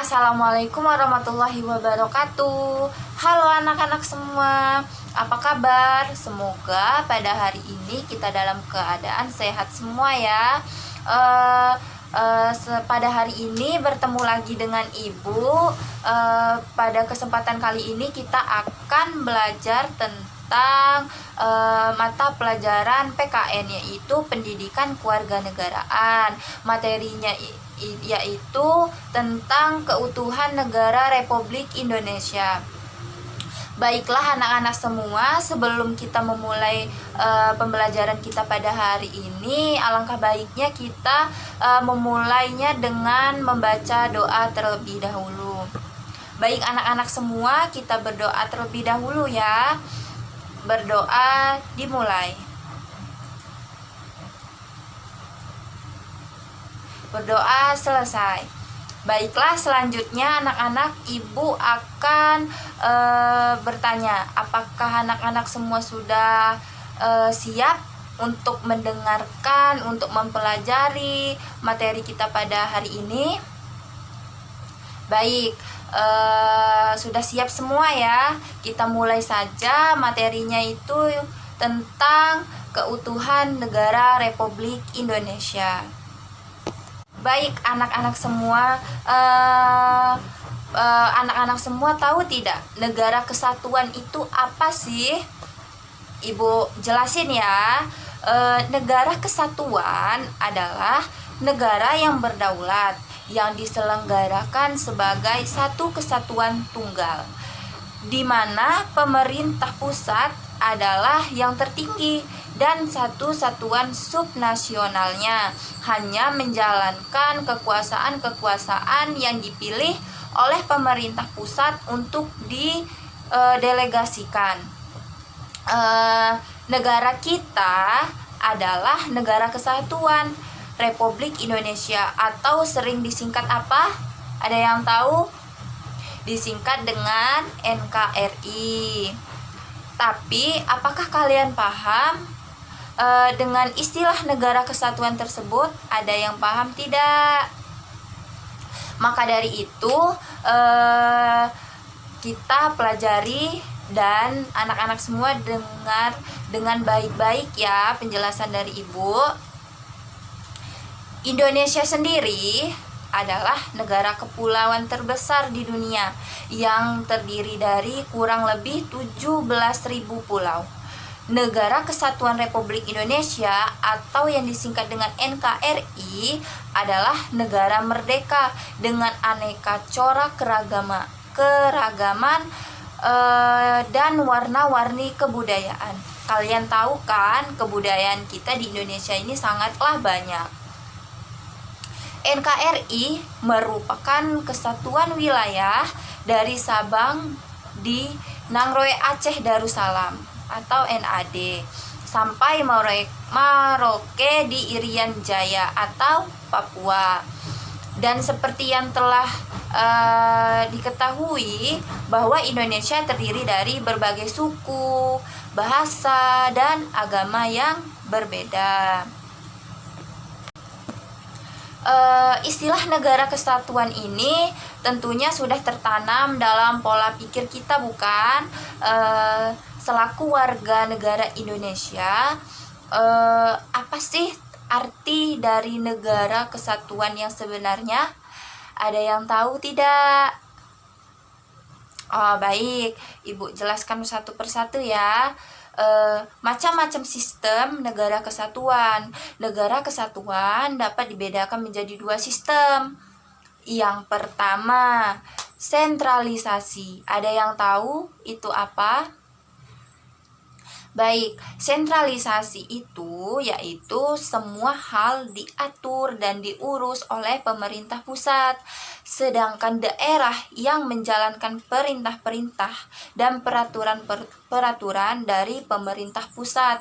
Assalamualaikum warahmatullahi wabarakatuh. Halo anak-anak semua, apa kabar? Semoga pada hari ini kita dalam keadaan sehat semua ya. Pada hari ini bertemu lagi dengan Ibu. Pada kesempatan kali ini kita akan belajar tentang mata pelajaran PKN, yaitu Pendidikan Kewarganegaraan. Materinya yaitu tentang keutuhan negara Republik Indonesia. Baiklah anak-anak semua, sebelum kita memulai pembelajaran kita pada hari ini, alangkah baiknya kita memulainya dengan membaca doa terlebih dahulu. Baik anak-anak semua, kita berdoa terlebih dahulu ya. Berdoa dimulai. Berdoa selesai. Baiklah, selanjutnya anak-anak, Ibu akan bertanya, apakah anak-anak semua sudah siap untuk mendengarkan, untuk mempelajari materi kita pada hari ini? Baik, sudah siap semua ya. Kita mulai saja. Materinya itu tentang keutuhan negara Republik Indonesia. Baik anak-anak semua, anak-anak semua tahu tidak negara kesatuan itu apa sih? Ibu jelasin ya. Negara kesatuan adalah negara yang berdaulat, yang diselenggarakan sebagai satu kesatuan tunggal, di mana pemerintah pusat adalah yang tertinggi dan satu satuan subnasionalnya hanya menjalankan kekuasaan-kekuasaan yang dipilih oleh pemerintah pusat untuk didelegasikan. Negara kita adalah negara kesatuan Republik Indonesia, atau sering disingkat apa? Ada yang tahu? Disingkat dengan NKRI. Tapi apakah kalian paham dengan istilah negara kesatuan tersebut? Ada yang paham tidak? Maka dari itu kita pelajari dan anak-anak semua dengar dengan baik-baik ya penjelasan dari Ibu. Indonesia sendiri adalah negara kepulauan terbesar di dunia yang terdiri dari kurang lebih 17.000 pulau. Negara Kesatuan Republik Indonesia atau yang disingkat dengan NKRI adalah negara merdeka dengan aneka corak keragaman dan warna-warni kebudayaan. Kalian tahu kan, kebudayaan kita di Indonesia ini sangatlah banyak. NKRI merupakan kesatuan wilayah dari Sabang di Nanggroe Aceh Darussalam atau NAD sampai Merauke di Irian Jaya atau Papua. Dan seperti yang telah diketahui bahwa Indonesia terdiri dari berbagai suku, bahasa, dan agama yang berbeda. Istilah negara kesatuan ini tentunya sudah tertanam dalam pola pikir kita, bukan? Selaku warga negara Indonesia, apa sih arti dari negara kesatuan yang sebenarnya? Ada yang tahu tidak? Oh, baik, Ibu jelaskan satu persatu ya. Macam-macam sistem negara kesatuan. Negara kesatuan dapat dibedakan menjadi dua sistem. Yang pertama, sentralisasi. Ada yang tahu itu apa? Baik, sentralisasi itu yaitu semua hal diatur dan diurus oleh pemerintah pusat, sedangkan daerah yang menjalankan perintah-perintah dan peraturan dari pemerintah pusat.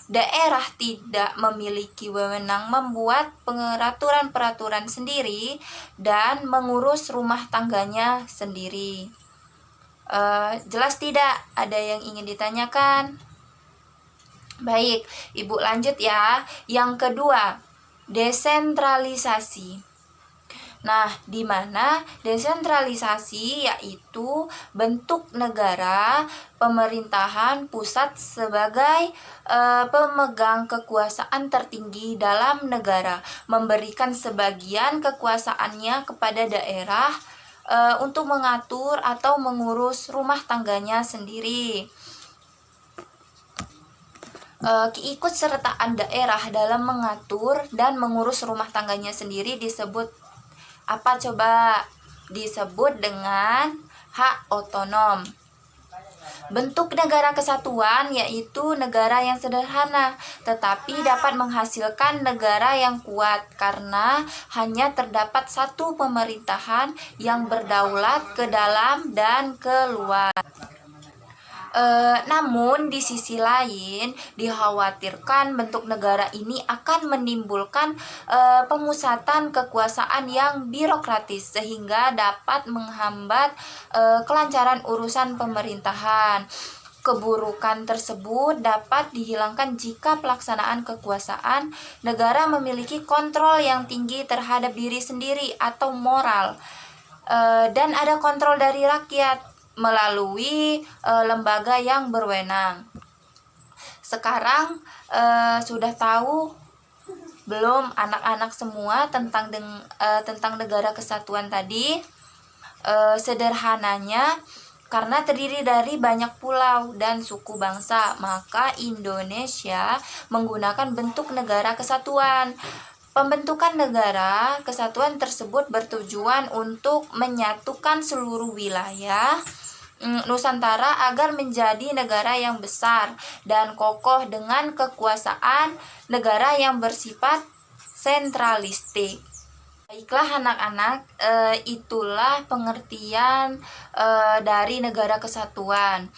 Daerah tidak memiliki wewenang membuat peraturan-peraturan sendiri dan mengurus rumah tangganya sendiri. Jelas tidak? Ada yang ingin ditanyakan? Baik, Ibu lanjut ya. Yang kedua, desentralisasi. Nah, di mana desentralisasi yaitu bentuk negara pemerintahan pusat sebagai pemegang kekuasaan tertinggi dalam negara, memberikan sebagian kekuasaannya kepada daerah untuk mengatur atau mengurus rumah tangganya sendiri. Keikutsertaan daerah dalam mengatur dan mengurus rumah tangganya sendiri disebut apa coba? Disebut dengan hak otonom. Bentuk negara kesatuan yaitu negara yang sederhana, tetapi dapat menghasilkan negara yang kuat karena hanya terdapat satu pemerintahan yang berdaulat ke dalam dan ke luar. Namun di sisi lain dikhawatirkan bentuk negara ini akan menimbulkan pemusatan kekuasaan yang birokratis sehingga dapat menghambat kelancaran urusan pemerintahan. Keburukan tersebut dapat dihilangkan jika pelaksanaan kekuasaan negara memiliki kontrol yang tinggi terhadap diri sendiri atau moral, dan ada kontrol dari rakyat melalui lembaga yang berwenang. Sekarang sudah tahu belum anak-anak semua tentang negara kesatuan tadi? Sederhananya, karena terdiri dari banyak pulau dan suku bangsa, maka Indonesia menggunakan bentuk negara kesatuan. Pembentukan negara kesatuan tersebut bertujuan untuk menyatukan seluruh wilayah Nusantara agar menjadi negara yang besar dan kokoh dengan kekuasaan negara yang bersifat sentralistik. Baiklah anak-anak, itulah pengertian dari negara kesatuan.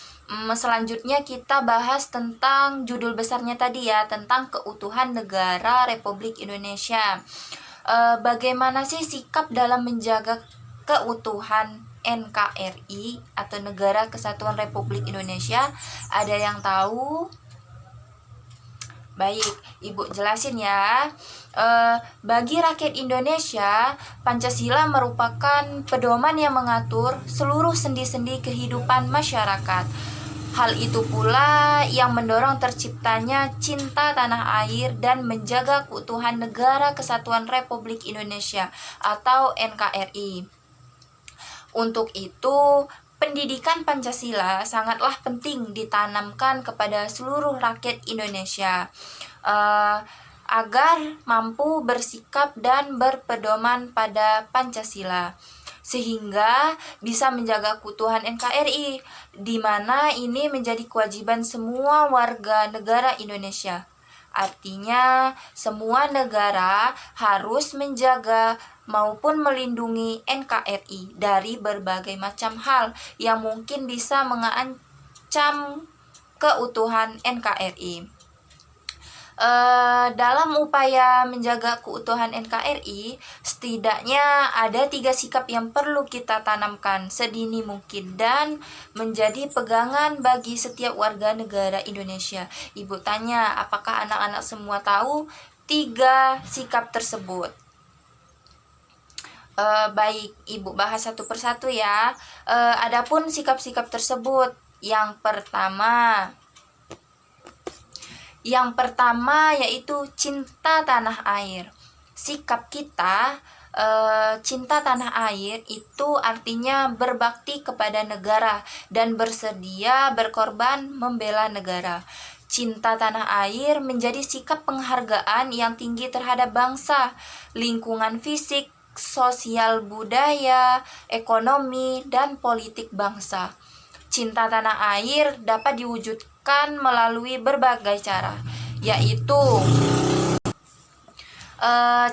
Selanjutnya kita bahas tentang judul besarnya tadi ya, tentang keutuhan negara Republik Indonesia. Bagaimana sih sikap dalam menjaga keutuhan NKRI atau Negara Kesatuan Republik Indonesia? Ada yang tahu? Baik, Ibu jelasin ya. Bagi rakyat Indonesia, Pancasila merupakan pedoman yang mengatur seluruh sendi-sendi kehidupan masyarakat. Hal itu pula yang mendorong terciptanya cinta tanah air dan menjaga keutuhan Negara Kesatuan Republik Indonesia atau NKRI. Untuk itu, pendidikan Pancasila sangatlah penting ditanamkan kepada seluruh rakyat Indonesia agar mampu bersikap dan berpedoman pada Pancasila, sehingga bisa menjaga keutuhan NKRI, di mana ini menjadi kewajiban semua warga negara Indonesia. Artinya, semua negara harus menjaga maupun melindungi NKRI dari berbagai macam hal yang mungkin bisa mengancam keutuhan NKRI. Dalam upaya menjaga keutuhan NKRI, setidaknya ada 3 sikap yang perlu kita tanamkan sedini mungkin dan menjadi pegangan bagi setiap warga negara Indonesia. Ibu tanya, apakah anak-anak semua tahu 3 sikap tersebut? Baik, Ibu bahas satu persatu ya. Adapun sikap-sikap tersebut, yang pertama yaitu cinta tanah air. Sikap kita cinta tanah air itu artinya berbakti kepada negara dan bersedia berkorban membela negara. Cinta tanah air menjadi sikap penghargaan yang tinggi terhadap bangsa, lingkungan fisik, sosial, budaya, ekonomi, dan politik bangsa. Cinta tanah air dapat diwujudkan melalui berbagai cara, yaitu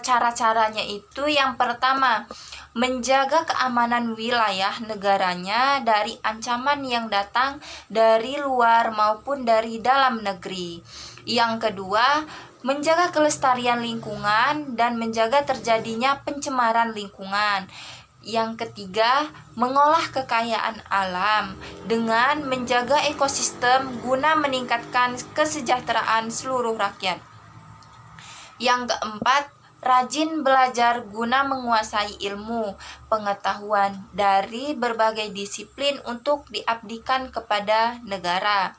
cara-caranya itu yang pertama, menjaga keamanan wilayah negaranya dari ancaman yang datang dari luar maupun dari dalam negeri. Yang kedua, menjaga kelestarian lingkungan dan menjaga terjadinya pencemaran lingkungan. Yang ketiga, mengolah kekayaan alam dengan menjaga ekosistem guna meningkatkan kesejahteraan seluruh rakyat. Yang keempat, rajin belajar guna menguasai ilmu, pengetahuan dari berbagai disiplin untuk diabdikan kepada negara.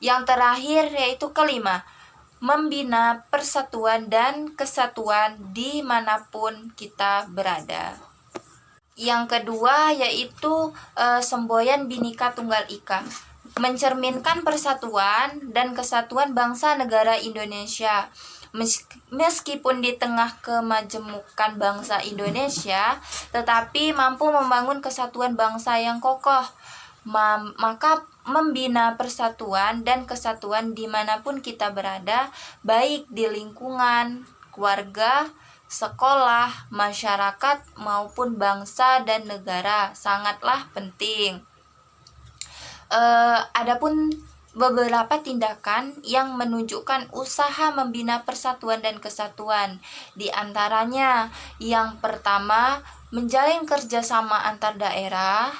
Yang terakhir yaitu kelima, membina persatuan dan kesatuan dimanapun kita berada. Yang kedua yaitu semboyan Bhinneka Tunggal Ika, mencerminkan persatuan dan kesatuan bangsa negara Indonesia. Meskipun di tengah kemajemukan bangsa Indonesia, tetapi mampu membangun kesatuan bangsa yang kokoh. Maka membina persatuan dan kesatuan dimanapun kita berada, baik di lingkungan, keluarga, sekolah, masyarakat, maupun bangsa dan negara, sangatlah penting. Adapun beberapa tindakan yang menunjukkan usaha membina persatuan dan kesatuan. Di antaranya, yang pertama, menjalin kerjasama antar daerah.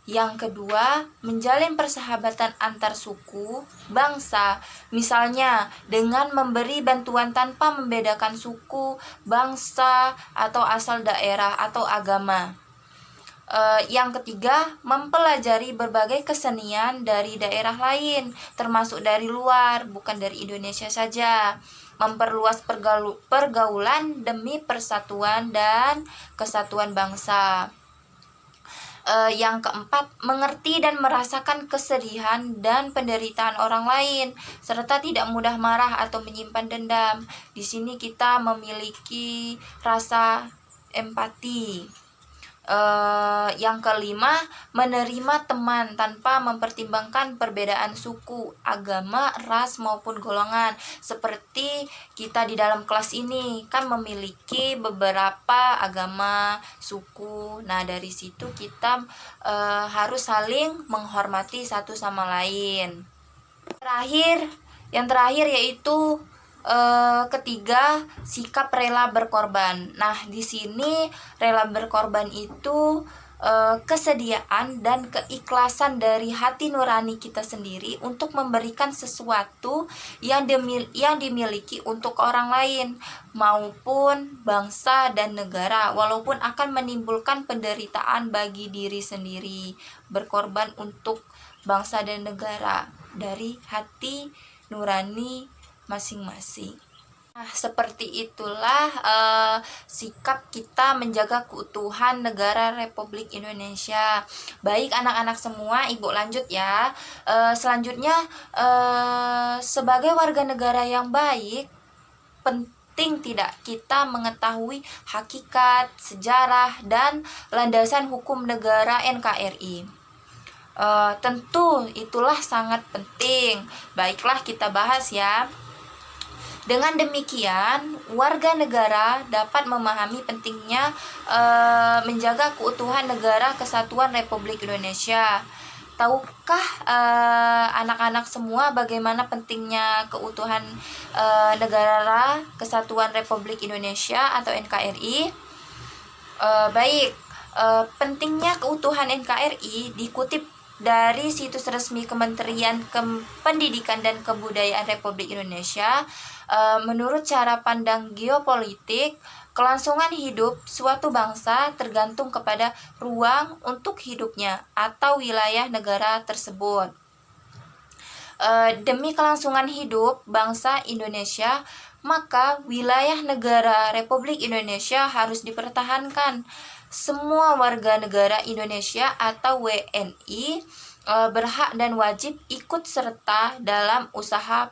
Yang kedua, menjalin persahabatan antar suku, bangsa, misalnya dengan memberi bantuan tanpa membedakan suku, bangsa, atau asal daerah atau agama. Yang ketiga, mempelajari berbagai kesenian dari daerah lain, termasuk dari luar, bukan dari Indonesia saja. Memperluas pergaulan demi persatuan dan kesatuan bangsa. Yang keempat, mengerti dan merasakan kesedihan dan penderitaan orang lain, serta tidak mudah marah atau menyimpan dendam. Di sini kita memiliki rasa empati. Yang kelima, menerima teman tanpa mempertimbangkan perbedaan suku, agama, ras maupun golongan. Seperti kita di dalam kelas ini kan memiliki beberapa agama, suku. Nah, dari situ kita harus saling menghormati satu sama lain. Yang terakhir yaitu ketiga, sikap rela berkorban. Nah, di sini rela berkorban itu kesediaan dan keikhlasan dari hati nurani kita sendiri untuk memberikan sesuatu yang dimiliki untuk orang lain maupun bangsa dan negara, walaupun akan menimbulkan penderitaan bagi diri sendiri. Berkorban untuk bangsa dan negara dari hati nurani masing-masing. Nah, seperti itulah sikap kita menjaga keutuhan negara Republik Indonesia. Baik anak-anak semua, Ibu lanjut ya. Selanjutnya, sebagai warga negara yang baik, penting tidak kita mengetahui hakikat, sejarah, dan landasan hukum negara NKRI. Tentu itulah sangat penting. Baiklah kita bahas ya. Dengan demikian, warga negara dapat memahami pentingnya menjaga keutuhan negara kesatuan Republik Indonesia. Tahukah anak-anak semua bagaimana pentingnya keutuhan negara kesatuan Republik Indonesia atau NKRI? Baik, pentingnya keutuhan NKRI dikutip dari situs resmi Kementerian Pendidikan dan Kebudayaan Republik Indonesia. Menurut cara pandang geopolitik, kelangsungan hidup suatu bangsa tergantung kepada ruang untuk hidupnya atau wilayah negara tersebut. Demi kelangsungan hidup bangsa Indonesia, maka wilayah negara Republik Indonesia harus dipertahankan. Semua warga negara Indonesia atau WNI berhak dan wajib ikut serta dalam usaha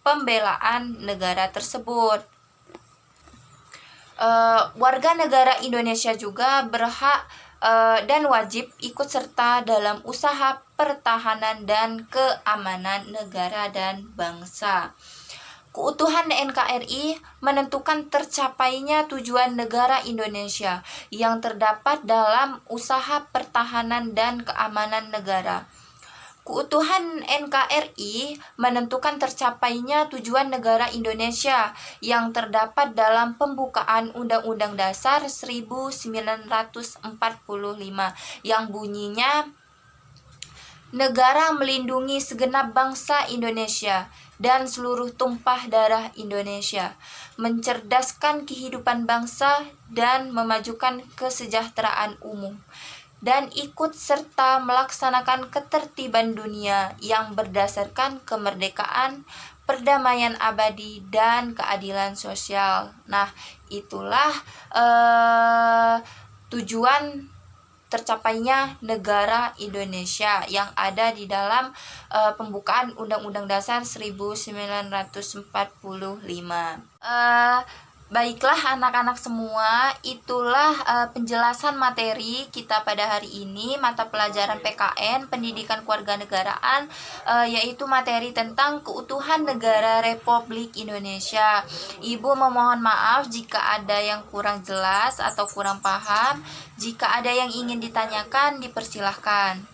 pembelaan negara tersebut. Warga negara Indonesia juga berhak dan wajib ikut serta dalam usaha pertahanan dan keamanan negara dan bangsa. Keutuhan NKRI menentukan tercapainya tujuan negara Indonesia yang terdapat dalam usaha pertahanan dan keamanan negara. Keutuhan NKRI menentukan tercapainya tujuan negara Indonesia yang terdapat dalam pembukaan Undang-Undang Dasar 1945 yang bunyinya, negara melindungi segenap bangsa Indonesia, dan seluruh tumpah darah Indonesia, mencerdaskan kehidupan bangsa dan memajukan kesejahteraan umum, dan ikut serta melaksanakan ketertiban dunia yang berdasarkan kemerdekaan, perdamaian abadi, dan keadilan sosial. Nah, itulah tujuan tercapainya negara Indonesia yang ada di dalam pembukaan Undang-Undang Dasar 1945. Baiklah anak-anak semua, itulah penjelasan materi kita pada hari ini, mata pelajaran PKN Pendidikan Kewarganegaraan, yaitu materi tentang keutuhan negara Republik Indonesia. Ibu memohon maaf jika ada yang kurang jelas atau kurang paham. Jika ada yang ingin ditanyakan, dipersilahkan.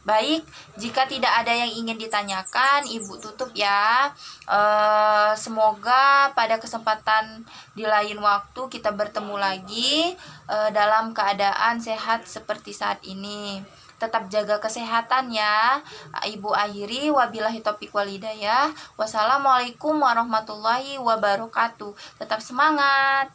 Baik, jika tidak ada yang ingin ditanyakan, Ibu tutup ya. Semoga pada kesempatan di lain waktu kita bertemu lagi dalam keadaan sehat seperti saat ini. Tetap jaga kesehatan ya. Ibu akhiri, wabillahi taufiq wal hidayah. Wassalamualaikum warahmatullahi wabarakatuh. Tetap semangat.